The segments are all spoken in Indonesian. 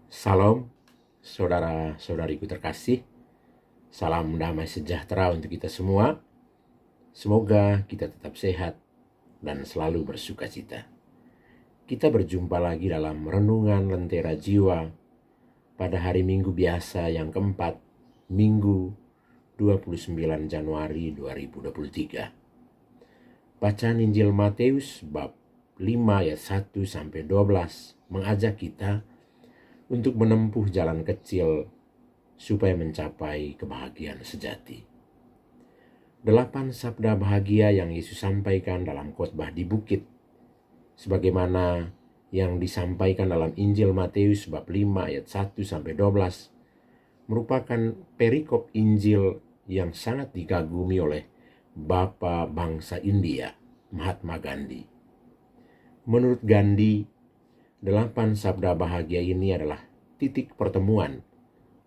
Salam, saudara-saudariku terkasih. Salam damai sejahtera untuk kita semua. Semoga kita tetap sehat dan selalu bersuka cita. Kita berjumpa lagi dalam Renungan Lentera Jiwa pada hari Minggu biasa yang keempat, Minggu 29 Januari 2023. Bacaan Injil Matius bab 5 ayat 1-12 mengajak kita untuk menempuh jalan kecil supaya mencapai kebahagiaan sejati. 8 sabda bahagia yang Yesus sampaikan dalam khotbah di bukit, sebagaimana yang disampaikan dalam Injil Matius bab 5 ayat 1-12, merupakan perikop Injil yang sangat dikagumi oleh Bapa bangsa India, Mahatma Gandhi. Menurut Gandhi, 8 sabda bahagia ini adalah titik pertemuan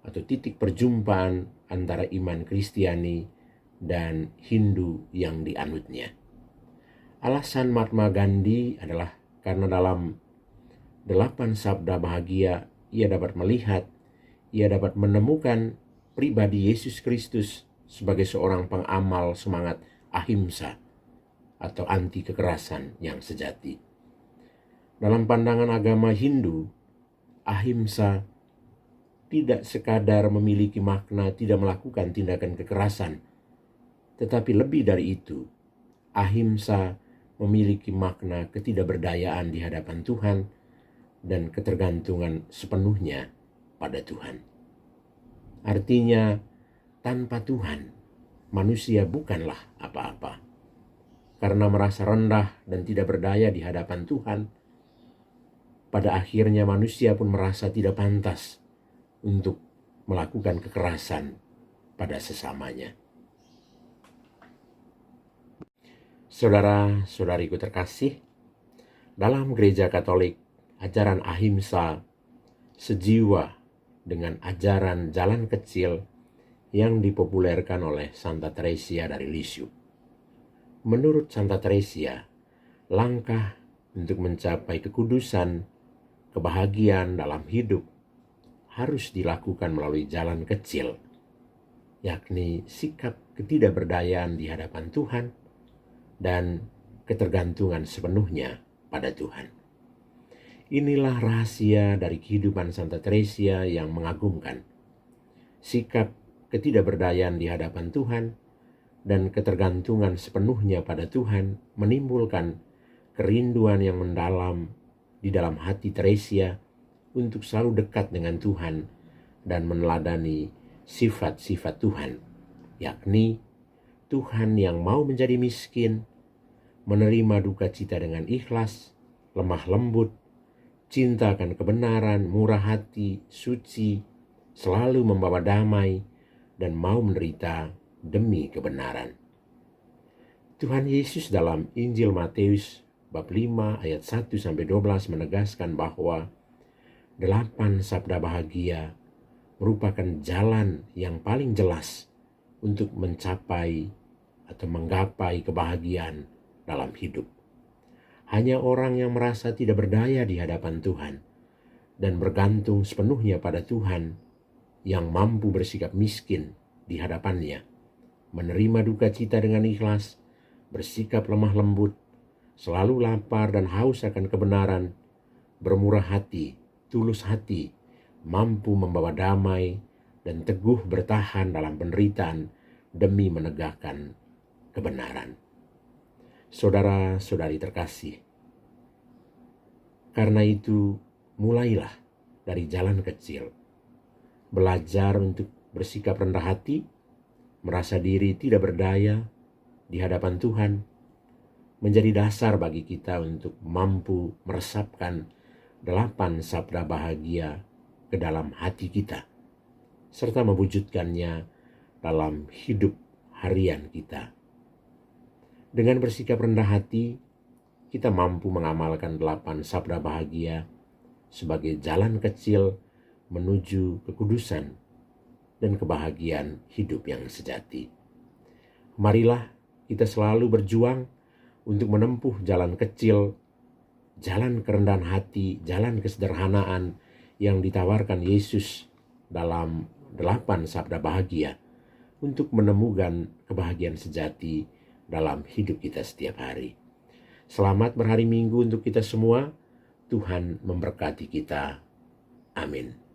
atau titik perjumpaan antara iman Kristiani dan Hindu yang dianutnya. Alasan Mahatma Gandhi adalah karena dalam 8 sabda bahagia ia dapat melihat, ia dapat menemukan pribadi Yesus Kristus sebagai seorang pengamal semangat ahimsa atau anti kekerasan yang sejati. Dalam pandangan agama Hindu, ahimsa tidak sekadar memiliki makna tidak melakukan tindakan kekerasan, tetapi lebih dari itu, ahimsa memiliki makna ketidakberdayaan di hadapan Tuhan dan ketergantungan sepenuhnya pada Tuhan. Artinya, tanpa Tuhan, manusia bukanlah apa-apa. Karena merasa rendah dan tidak berdaya di hadapan Tuhan, pada akhirnya manusia pun merasa tidak pantas untuk melakukan kekerasan pada sesamanya. Saudara-saudariku terkasih, dalam gereja Katolik, ajaran ahimsa sejiwa dengan ajaran jalan kecil yang dipopulerkan oleh Santa Teresia dari Lisieux. Menurut Santa Teresia, langkah untuk mencapai kekudusan, kebahagiaan dalam hidup harus dilakukan melalui jalan kecil, yakni sikap ketidakberdayaan di hadapan Tuhan dan ketergantungan sepenuhnya pada Tuhan. Inilah rahasia dari kehidupan Santa Teresia yang mengagumkan. Sikap ketidakberdayaan di hadapan Tuhan dan ketergantungan sepenuhnya pada Tuhan menimbulkan kerinduan yang mendalam di dalam hati Teresia untuk selalu dekat dengan Tuhan dan meneladani sifat-sifat Tuhan, yakni Tuhan yang mau menjadi miskin, menerima duka cita dengan ikhlas, lemah lembut, cinta akan kebenaran, murah hati, suci, selalu membawa damai, dan mau menderita demi kebenaran. Tuhan Yesus dalam Injil Matius bab 5 ayat 1-12 menegaskan bahwa 8 sabda bahagia merupakan jalan yang paling jelas untuk mencapai atau menggapai kebahagiaan dalam hidup. Hanya orang yang merasa tidak berdaya di hadapan Tuhan dan bergantung sepenuhnya pada Tuhan yang mampu bersikap miskin di hadapannya, menerima duka cita dengan ikhlas, bersikap lemah lembut, selalu lapar dan haus akan kebenaran, bermurah hati, tulus hati, mampu membawa damai, dan teguh bertahan dalam penderitaan demi menegakkan kebenaran. Saudara-saudari terkasih, karena itu mulailah dari jalan kecil. Belajar untuk bersikap rendah hati, merasa diri tidak berdaya di hadapan Tuhan, menjadi dasar bagi kita untuk mampu meresapkan 8 sabda bahagia ke dalam hati kita, serta mewujudkannya dalam hidup harian kita. Dengan bersikap rendah hati, kita mampu mengamalkan 8 sabda bahagia sebagai jalan kecil menuju kekudusan dan kebahagiaan hidup yang sejati. Marilah kita selalu berjuang untuk menempuh jalan kecil, jalan kerendahan hati, jalan kesederhanaan yang ditawarkan Yesus dalam 8 sabda bahagia untuk menemukan kebahagiaan sejati dalam hidup kita setiap hari. Selamat berhari Minggu untuk kita semua. Tuhan memberkati kita. Amin.